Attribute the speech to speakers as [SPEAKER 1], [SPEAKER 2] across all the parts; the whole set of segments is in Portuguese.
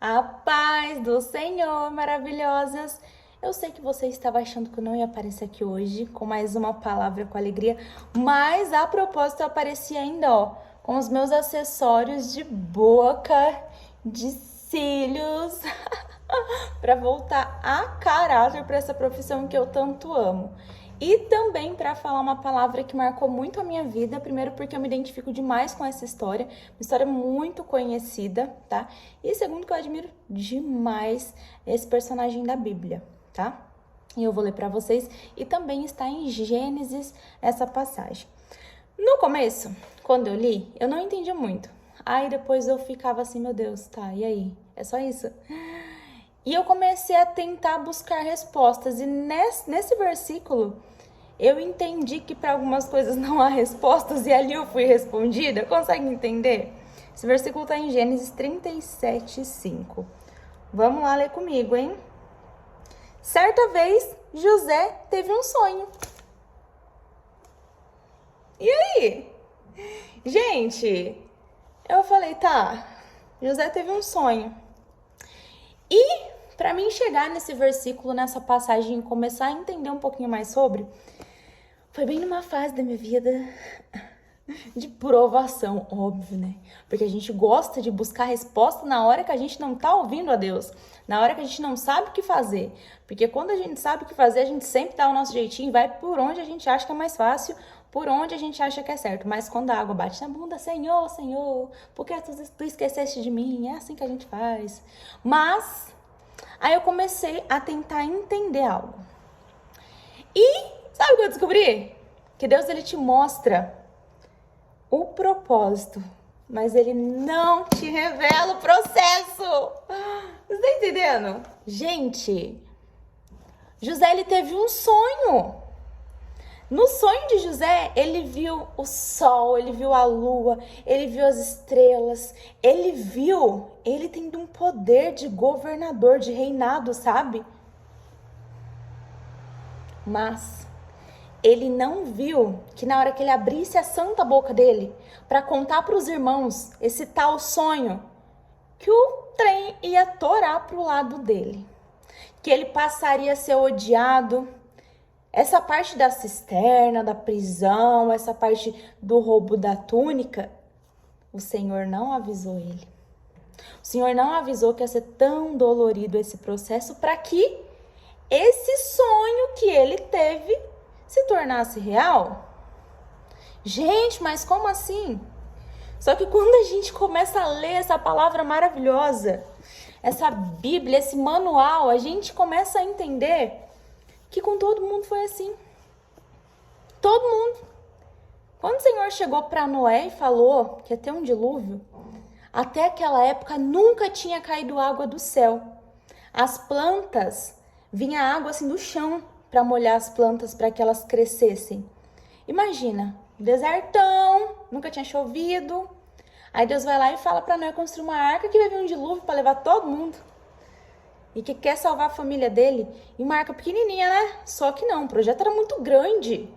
[SPEAKER 1] A paz do Senhor, maravilhosas! Eu sei que você estava achando que eu não ia aparecer aqui hoje com mais uma palavra com alegria, mas a propósito eu apareci ainda, com os meus acessórios de boca, de cílios, para voltar a caráter para essa profissão que eu tanto amo. E também para falar uma palavra que marcou muito a minha vida, primeiro porque eu me identifico demais com essa história, uma história muito conhecida, tá? E segundo que eu admiro demais esse personagem da Bíblia, tá? E eu vou ler para vocês e também está em Gênesis essa passagem. No começo, quando eu li, eu não entendi muito. Aí depois eu ficava assim, meu Deus, tá, e aí? É só isso? E eu comecei a tentar buscar respostas. E nesse versículo, eu entendi que para algumas coisas não há respostas e ali eu fui respondida. Consegue entender? Esse versículo está em Gênesis 37:5. Vamos lá ler comigo, hein? Certa vez, José teve um sonho. E aí? Gente, eu falei, tá, José teve um sonho. E para mim chegar nesse versículo, nessa passagem e começar a entender um pouquinho mais sobre, foi bem numa fase da minha vida de provação, óbvio, né? Porque a gente gosta de buscar resposta na hora que a gente não tá ouvindo a Deus, na hora que a gente não sabe o que fazer. Porque quando a gente sabe o que fazer, a gente sempre dá o nosso jeitinho e vai por onde a gente acha que é mais fácil, por onde a gente acha que é certo. Mas quando a água bate na bunda, Senhor, Senhor, por que tu esqueceste de mim? É assim que a gente faz. Mas aí eu comecei a tentar entender algo. E sabe o que eu descobri? Que Deus, ele te mostra o propósito, mas ele não te revela o processo. Você tá entendendo? Gente, José, ele teve um sonho. No sonho de José, ele viu o sol, ele viu a lua, ele viu as estrelas, ele tendo um poder de governador, de reinado, sabe? Mas ele não viu que na hora que ele abrisse a santa boca dele para contar para os irmãos esse tal sonho, que o trem ia torar pro lado dele, que ele passaria a ser odiado. Essa parte da cisterna, da prisão, essa parte do roubo da túnica, o Senhor não avisou ele. O Senhor não avisou que ia ser tão dolorido esse processo para que esse sonho que ele teve se tornasse real. Gente, mas como assim? Só que quando a gente começa a ler essa palavra maravilhosa, essa Bíblia, esse manual, a gente começa a entender que com todo mundo foi assim. Todo mundo. Quando o Senhor chegou para Noé e falou que ia ter um dilúvio, até aquela época nunca tinha caído água do céu. As plantas, vinha água assim do chão para molhar as plantas para que elas crescessem. Imagina, desertão, nunca tinha chovido. Aí Deus vai lá e fala para Noé construir uma arca que vai vir um dilúvio para levar todo mundo. E que quer salvar a família dele em uma arca pequenininha, né? Só que não, o projeto era muito grande.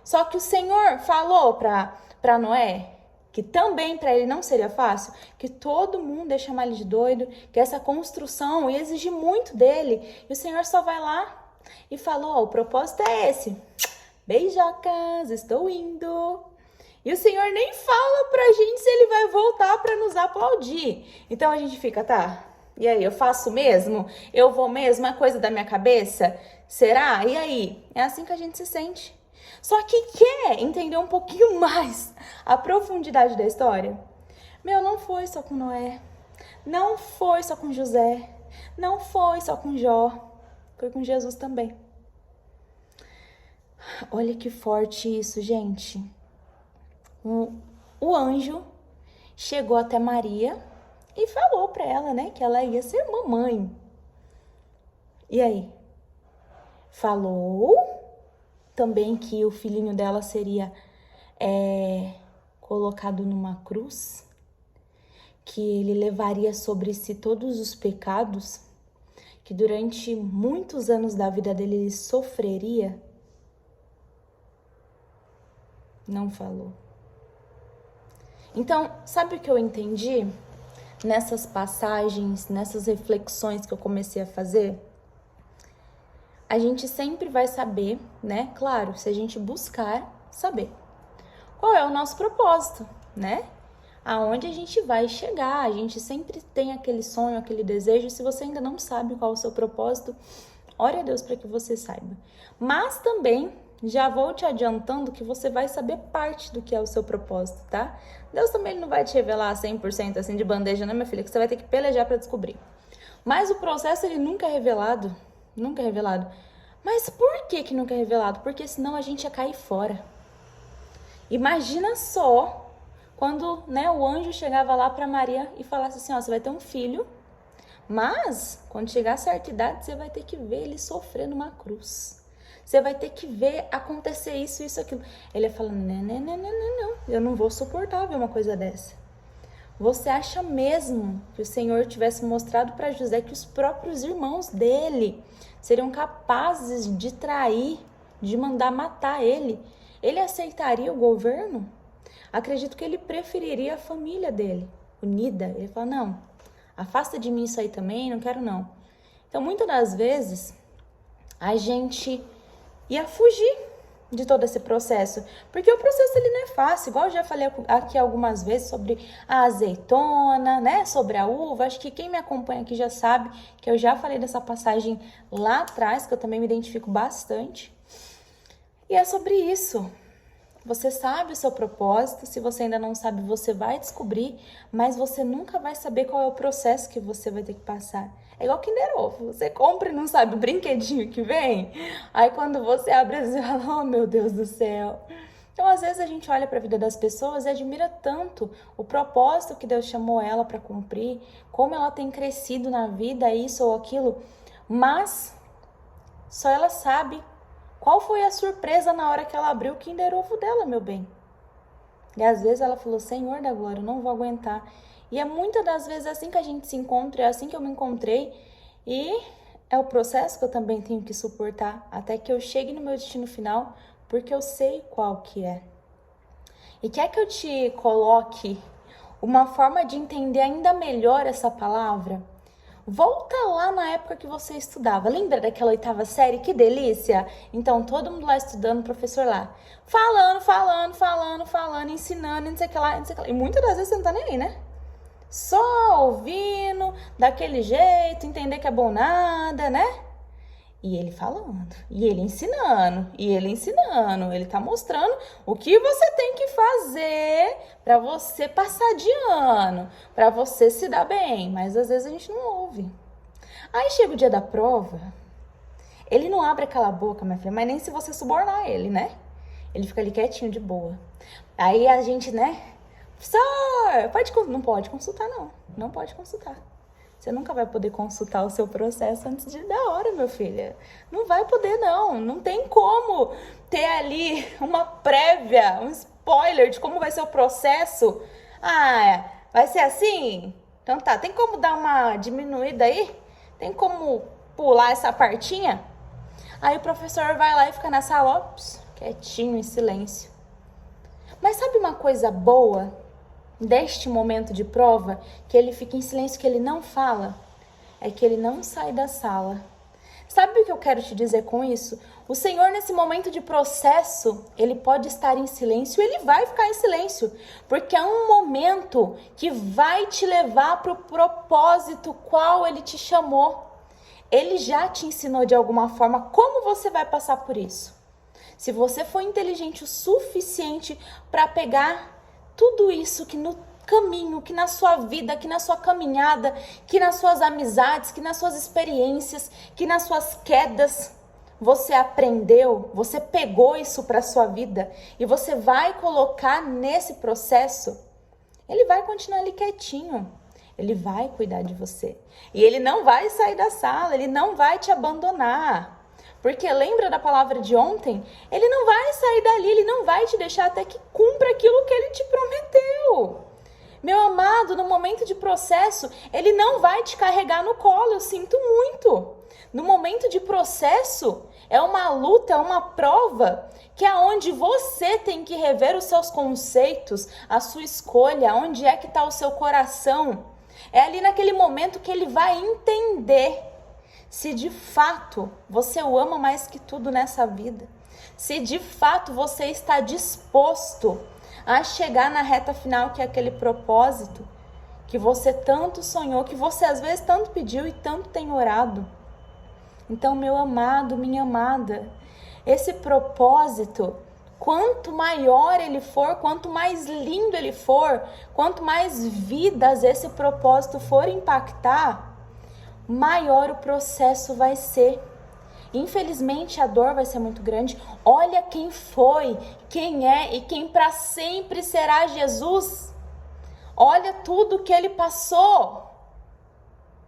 [SPEAKER 1] Só que o Senhor falou para Noé que também para ele não seria fácil, que todo mundo ia chamar ele de doido, que essa construção ia exigir muito dele. E o Senhor só vai lá e falou, o propósito é esse. Beijocas, estou indo. E o Senhor nem fala pra gente se ele vai voltar para nos aplaudir. Então a gente fica, tá? E aí, eu faço mesmo? Eu vou mesmo? É coisa da minha cabeça? Será? E aí? É assim que a gente se sente. Só que quer entender um pouquinho mais a profundidade da história? Meu, não foi só com Noé. Não foi só com José. Não foi só com Jó. Foi com Jesus também. Olha que forte isso, gente. O anjo chegou até Maria e falou para ela, né, que ela ia ser mamãe. E aí? Falou também que o filhinho dela seria colocado numa cruz, que ele levaria sobre si todos os pecados, que durante muitos anos da vida dele ele sofreria. Não falou. Então, sabe o que eu entendi? nessas passagens, nessas reflexões que eu comecei a fazer, a gente sempre vai saber, né? Claro, se a gente buscar saber qual é o nosso propósito, né? Aonde a gente vai chegar. A gente sempre tem aquele sonho, aquele desejo. Se você ainda não sabe qual é o seu propósito, ore a Deus para que você saiba. Mas também já vou te adiantando que você vai saber parte do que é o seu propósito, tá? Deus também não vai te revelar 100% assim de bandeja, né, minha filha? Que você vai ter que pelejar para descobrir. Mas o processo, ele nunca é revelado. Nunca é revelado. Mas por que nunca é revelado? Porque senão a gente ia cair fora. Imagina só quando, né, o anjo chegava lá para Maria e falasse assim, ó, você vai ter um filho, mas quando chegar a certa idade, você vai ter que ver ele sofrer numa cruz. Você vai ter que ver acontecer isso, aquilo. Ele ia falar, não, eu não vou suportar ver uma coisa dessa. Você acha mesmo que o Senhor tivesse mostrado para José que os próprios irmãos dele seriam capazes de trair, de mandar matar ele? Ele aceitaria o governo? Acredito que ele preferiria a família dele, unida. Ele fala, não, afasta de mim isso aí também, não quero não. Então, muitas das vezes, a gente ia fugir de todo esse processo, porque o processo ele não é fácil, igual eu já falei aqui algumas vezes sobre a azeitona, né, sobre a uva. Acho que quem me acompanha aqui já sabe que eu já falei dessa passagem lá atrás, que eu também me identifico bastante, e é sobre isso. Você sabe o seu propósito, se você ainda não sabe, você vai descobrir, mas você nunca vai saber qual é o processo que você vai ter que passar. É igual Kinder Ovo, você compra e não sabe o brinquedinho que vem, aí quando você abre, você fala, oh meu Deus do céu. Então, às vezes a gente olha para a vida das pessoas e admira tanto o propósito que Deus chamou ela para cumprir, como ela tem crescido na vida, isso ou aquilo, mas só ela sabe qual foi a surpresa na hora que ela abriu o Kinder Ovo dela, meu bem? E às vezes ela falou, Senhor da glória, eu não vou aguentar. E é muitas das vezes assim que a gente se encontra, é assim que eu me encontrei. E é o processo que eu também tenho que suportar, até que eu chegue no meu destino final, porque eu sei qual que é. E quer que eu te coloque uma forma de entender ainda melhor essa palavra? Volta lá na época que você estudava. Lembra daquela 8ª série? Que delícia! Então, todo mundo lá estudando, o professor lá. Falando, ensinando, não sei o que lá, não sei o que lá. E muitas das vezes você não tá nem aí, né? Só ouvindo, daquele jeito, entender que é bom nada, né? E ele falando, e ele ensinando, ele tá mostrando o que você tem que fazer para você passar de ano, para você se dar bem, mas às vezes a gente não ouve. Aí chega o dia da prova, ele não abre aquela boca, minha filha, mas nem se você subornar ele, né? Ele fica ali quietinho, de boa. Aí a gente, né? Professor, não pode consultar não pode consultar. Você nunca vai poder consultar o seu processo antes da hora, meu filho. Não vai poder, não tem como ter ali uma prévia, um spoiler de como vai ser o processo. Ah, vai ser assim? Então tá, tem como dar uma diminuída aí? Tem como pular essa partinha? Aí o professor vai lá e fica na sala, quietinho, em silêncio. Mas sabe uma coisa boa deste momento de prova, que ele fica em silêncio, que ele não fala? É que ele não sai da sala. Sabe o que eu quero te dizer com isso? O Senhor, nesse momento de processo, ele pode estar em silêncio, ele vai ficar em silêncio, porque é um momento que vai te levar para o propósito qual ele te chamou. Ele já te ensinou de alguma forma como você vai passar por isso. Se você for inteligente o suficiente para pegar tudo isso que no caminho, que na sua vida, que na sua caminhada, que nas suas amizades, que nas suas experiências, que nas suas quedas, você aprendeu, você pegou isso para a sua vida e você vai colocar nesse processo, ele vai continuar ali quietinho, ele vai cuidar de você. E ele não vai sair da sala, ele não vai te abandonar. Porque lembra da palavra de ontem? Ele não vai sair dali, ele não vai te deixar até que cumpra aquilo que ele te prometeu. Meu amado, no momento de processo, ele não vai te carregar no colo, eu sinto muito. No momento de processo, é uma luta, é uma prova, que é onde você tem que rever os seus conceitos, a sua escolha, onde é que está o seu coração. É ali naquele momento que ele vai entender se de fato você o ama mais que tudo nessa vida. Se de fato você está disposto a chegar na reta final, que é aquele propósito que você tanto sonhou, que você às vezes tanto pediu e tanto tem orado. Então, meu amado, minha amada, esse propósito, quanto maior ele for, quanto mais lindo ele for, quanto mais vidas esse propósito for impactar, maior o processo vai ser. Infelizmente, a dor vai ser muito grande. Olha quem foi, quem é e quem para sempre será Jesus. Olha tudo que ele passou.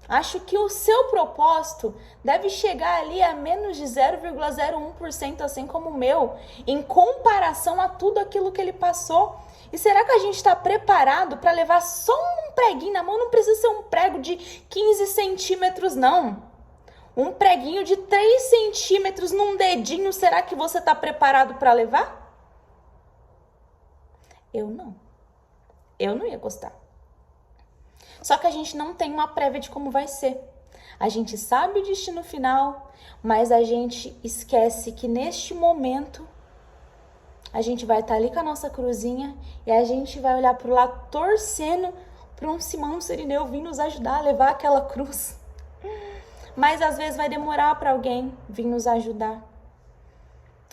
[SPEAKER 1] Acho que o seu propósito deve chegar ali a menos de 0,01%, assim como o meu, em comparação a tudo aquilo que ele passou. E será que a gente está preparado para levar só um preguinho na mão? Não precisa ser um prego de 15 centímetros, não. Um preguinho de 3 centímetros num dedinho, será que você está preparado para levar? Eu não. Eu não ia gostar. Só que a gente não tem uma prévia de como vai ser. A gente sabe o destino final, mas a gente esquece que neste momento a gente vai estar ali com a nossa cruzinha e a gente vai olhar para o lado torcendo para um Simão Sirineu vir nos ajudar a levar aquela cruz. Mas às vezes vai demorar para alguém vir nos ajudar.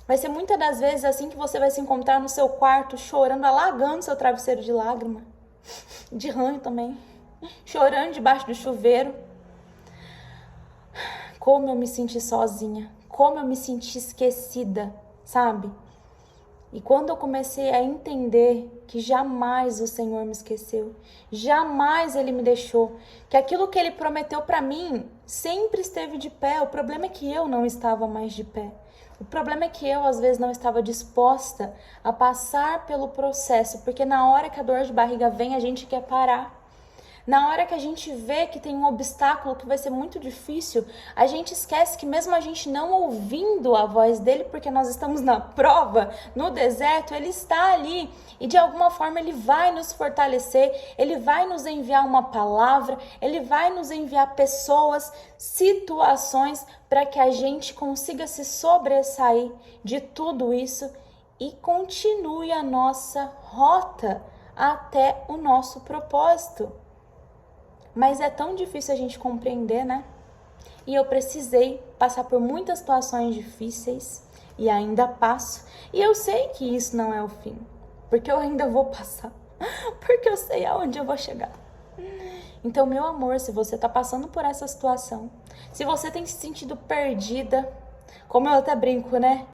[SPEAKER 1] Vai ser muitas das vezes assim que você vai se encontrar no seu quarto chorando, alagando seu travesseiro de lágrima, de ranho também, chorando debaixo do chuveiro. Como eu me senti sozinha, como eu me senti esquecida, sabe? E quando eu comecei a entender que jamais o Senhor me esqueceu, jamais Ele me deixou, que aquilo que Ele prometeu para mim sempre esteve de pé, o problema é que eu não estava mais de pé. O problema é que eu, às vezes, não estava disposta a passar pelo processo, porque na hora que a dor de barriga vem, a gente quer parar. Na hora que a gente vê que tem um obstáculo que vai ser muito difícil, a gente esquece que mesmo a gente não ouvindo a voz dele, porque nós estamos na prova, no deserto, ele está ali e de alguma forma ele vai nos fortalecer, ele vai nos enviar uma palavra, ele vai nos enviar pessoas, situações para que a gente consiga se sobressair de tudo isso e continue a nossa rota até o nosso propósito. Mas é tão difícil a gente compreender, né? E eu precisei passar por muitas situações difíceis e ainda passo. E eu sei que isso não é o fim, porque eu ainda vou passar, porque eu sei aonde eu vou chegar. Então, meu amor, se você tá passando por essa situação, se você tem se sentido perdida, como eu até brinco, né?